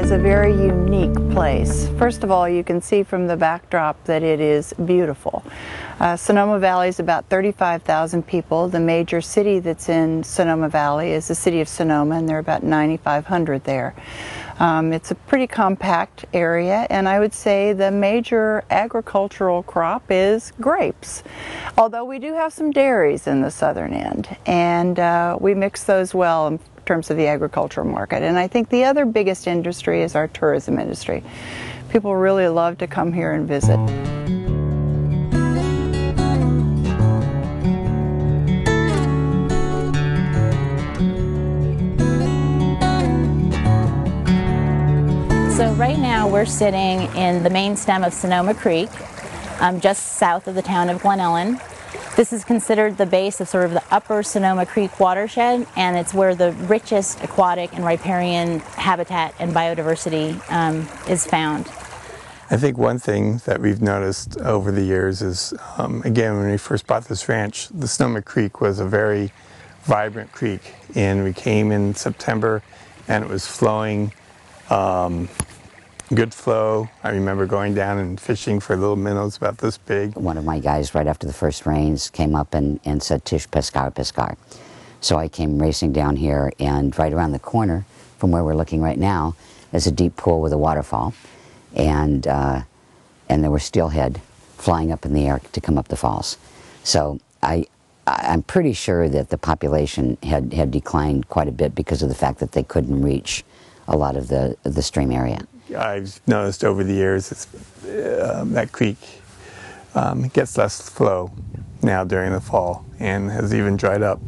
is a very unique place. First of all, you can see from the backdrop that it is beautiful. Sonoma Valley is about 35,000 people. The major city that's in Sonoma Valley is the city of Sonoma, and there are about 9,500 there. It's a pretty compact area, and I would say the major agricultural crop is grapes. Although we do have some dairies in the southern end, and we mix those well in terms of the agricultural market. And I think the other biggest industry is our tourism industry. People really love to come here and visit. So right now we're sitting in the main stem of Sonoma Creek, just south of the town of Glen Ellen. This is considered the base of sort of the upper Sonoma Creek watershed, and it's where the richest aquatic and riparian habitat and biodiversity is found. I think one thing that we've noticed over the years is, again, when we first bought this ranch, the Sonoma Creek was a very vibrant creek, and we came in September and it was flowing. Good flow. I remember going down and fishing for little minnows about this big. One of my guys, right after the first rains, came up and said, "Tish, pescar, pescar." So I came racing down here, and right around the corner from where we're looking right now is a deep pool with a waterfall, and there were steelhead flying up in the air to come up the falls. So I'm pretty sure that the population had declined quite a bit because of the fact that they couldn't reach a lot of the stream area. I've noticed over the years that creek gets less flow now during the fall, and has even dried up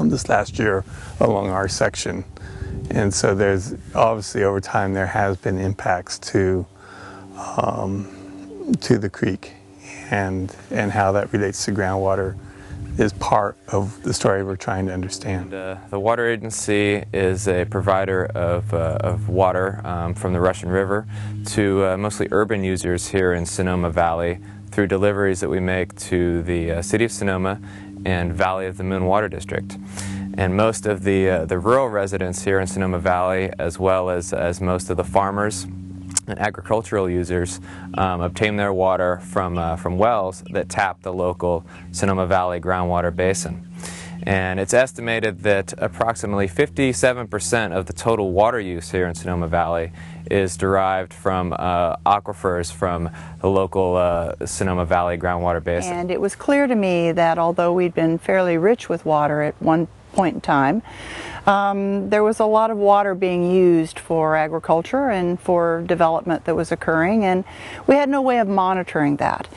this last year along our section. And so there's obviously over time there has been impacts to the creek, and how that relates to groundwater is part of the story we're trying to understand. The water agency is a provider of water from the Russian River to mostly urban users here in Sonoma Valley through deliveries that we make to the city of Sonoma and Valley of the Moon Water District. And most of the rural residents here in Sonoma Valley, as well as most of the farmers and agricultural users, obtain their water from wells that tap the local Sonoma Valley groundwater basin. And it's estimated that approximately 57% of the total water use here in Sonoma Valley is derived from aquifers from the local Sonoma Valley groundwater basin. And it was clear to me that although we'd been fairly rich with water at one point in time, there was a lot of water being used for agriculture and for development that was occurring, and we had no way of monitoring that.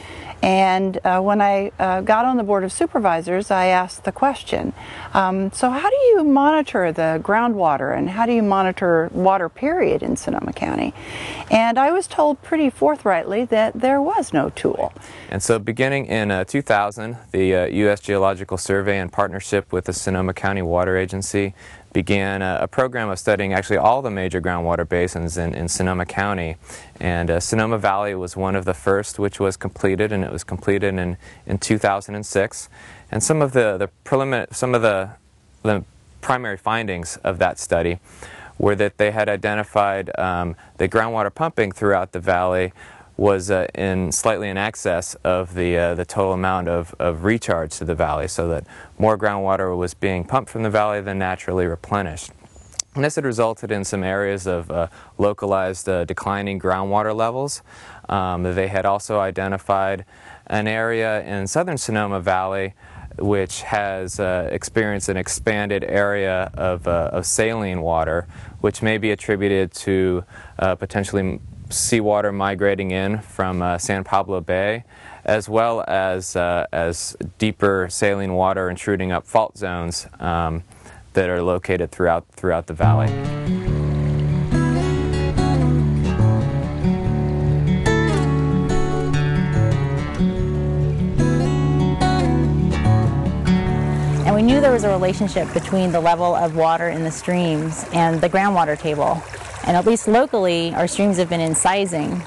And when I got on the Board of Supervisors, I asked the question, so how do you monitor the groundwater, and how do you monitor water period in Sonoma County? And I was told pretty forthrightly that there was no tool. And so beginning in 2000, the U.S. Geological Survey, in partnership with the Sonoma County Water Agency, began a program of studying actually all the major groundwater basins in Sonoma County. And Sonoma Valley was one of the first which was completed, and it was completed in 2006. And some of the primary findings of that study were that they had identified that groundwater pumping throughout the valley was slightly in excess of the total amount of recharge to the valley, so that more groundwater was being pumped from the valley than naturally replenished. And this had resulted in some areas of localized declining groundwater levels. They had also identified an area in southern Sonoma Valley which has experienced an expanded area of saline water, which may be attributed to potentially seawater migrating in from San Pablo Bay, as well as deeper saline water intruding up fault zones that are located throughout the valley. And we knew there was a relationship between the level of water in the streams and the groundwater table. And at least locally, our streams have been incising.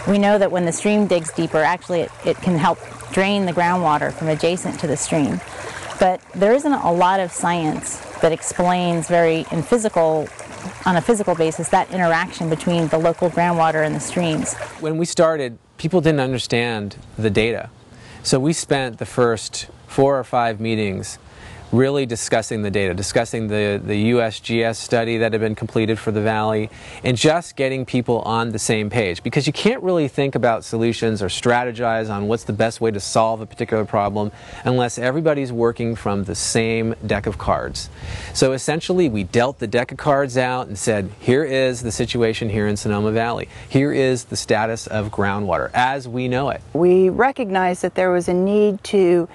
We know that when the stream digs deeper, actually it can help drain the groundwater from adjacent to the stream. But there isn't a lot of science that explains in physical on a physical basis, that interaction between the local groundwater and the streams. When we started, people didn't understand the data. So we spent the first 4 or 5 meetings really discussing the data, discussing the USGS study that had been completed for the valley, and just getting people on the same page. Because you can't really think about solutions or strategize on what's the best way to solve a particular problem unless everybody's working from the same deck of cards. So essentially we dealt the deck of cards out and said, here is the situation here in Sonoma Valley. Here is the status of groundwater as we know it. We recognized that there was a need to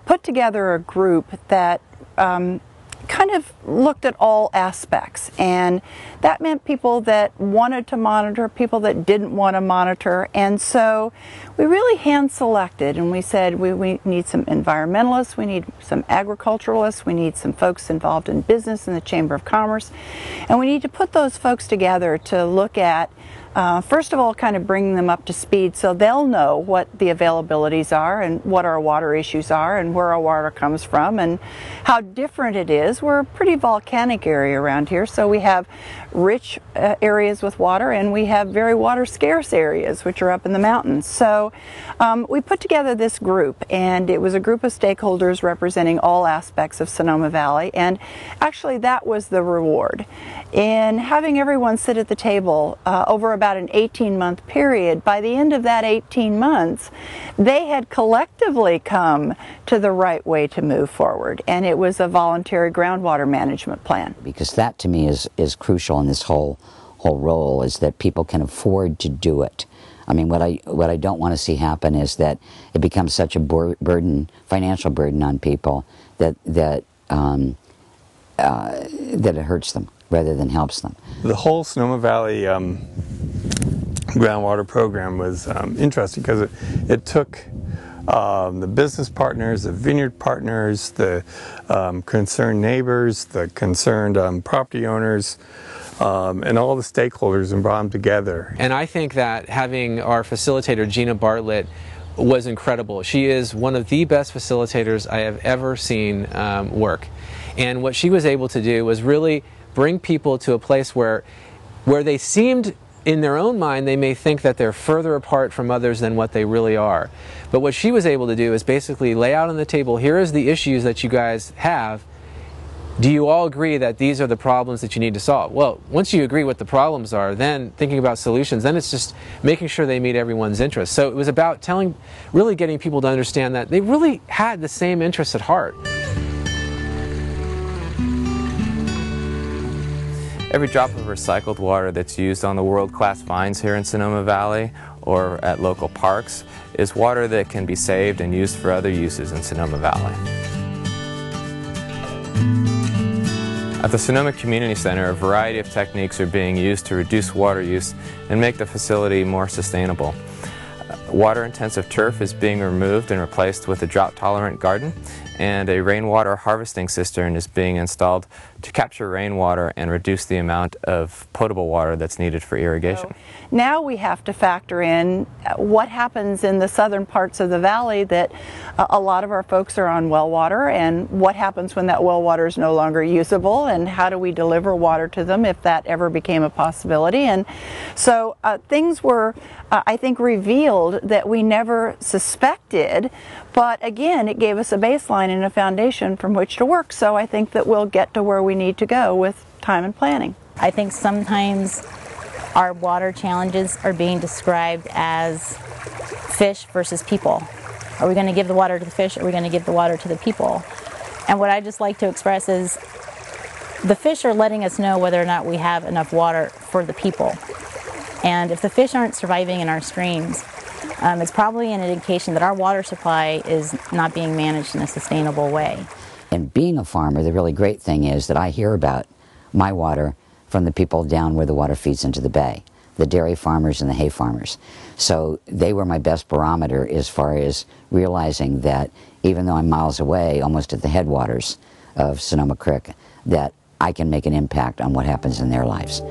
put together a group that kind of looked at all aspects, and that meant people that wanted to monitor, people that didn't want to monitor, and so we really hand selected, and we said we need some environmentalists, we need some agriculturalists, we need some folks involved in business in the Chamber of Commerce, and we need to put those folks together to look at first of all, kind of bringing them up to speed so they'll know what the availabilities are and what our water issues are and where our water comes from and how different it is. We're a pretty volcanic area around here, so we have rich areas with water and we have very water scarce areas which are up in the mountains. So we put together this group, and it was a group of stakeholders representing all aspects of Sonoma Valley, and actually that was the reward. In having everyone sit at the table over about an 18-month period, by the end of that 18 months, they had collectively come to the right way to move forward, and it was a voluntary groundwater management plan. Because that to me is crucial in this whole role, is that people can afford to do it. I mean, what I don't want to see happen is that it becomes such a burden, financial burden on people that it hurts them rather than helps them. The whole Sonoma Valley groundwater program was interesting because it took the business partners, the vineyard partners, the concerned neighbors, the concerned property owners, and all the stakeholders, and brought them together. And I think that having our facilitator, Gina Bartlett, was incredible. She is one of the best facilitators I have ever seen work. And what she was able to do was really bring people to a place where they seemed, in their own mind, they may think that they're further apart from others than what they really are. But what she was able to do is basically lay out on the table, here is the issues that you guys have. Do you all agree that these are the problems that you need to solve? Well, once you agree what the problems are, then thinking about solutions, then it's just making sure they meet everyone's interests. So it was about really getting people to understand that they really had the same interests at heart. Every drop of recycled water that's used on the world-class vines here in Sonoma Valley or at local parks is water that can be saved and used for other uses in Sonoma Valley. At the Sonoma Community Center, a variety of techniques are being used to reduce water use and make the facility more sustainable. Water-intensive turf is being removed and replaced with a drought-tolerant garden, and a rainwater harvesting cistern is being installed to capture rainwater and reduce the amount of potable water that's needed for irrigation. So now we have to factor in what happens in the southern parts of the valley, that a lot of our folks are on well water, and what happens when that well water is no longer usable, and how do we deliver water to them if that ever became a possibility. And so things were, I think, revealed that we never suspected, but again, it gave us a baseline and a foundation from which to work. So I think that we'll get to where we need to go with time and planning. I think sometimes our water challenges are being described as fish versus people. Are we going to give the water to the fish, or are we going to give the water to the people? And what I just like to express is the fish are letting us know whether or not we have enough water for the people. And if the fish aren't surviving in our streams, it's probably an indication that our water supply is not being managed in a sustainable way. And being a farmer, the really great thing is that I hear about my water from the people down where the water feeds into the bay, the dairy farmers and the hay farmers. So they were my best barometer as far as realizing that even though I'm miles away, almost at the headwaters of Sonoma Creek, that I can make an impact on what happens in their lives.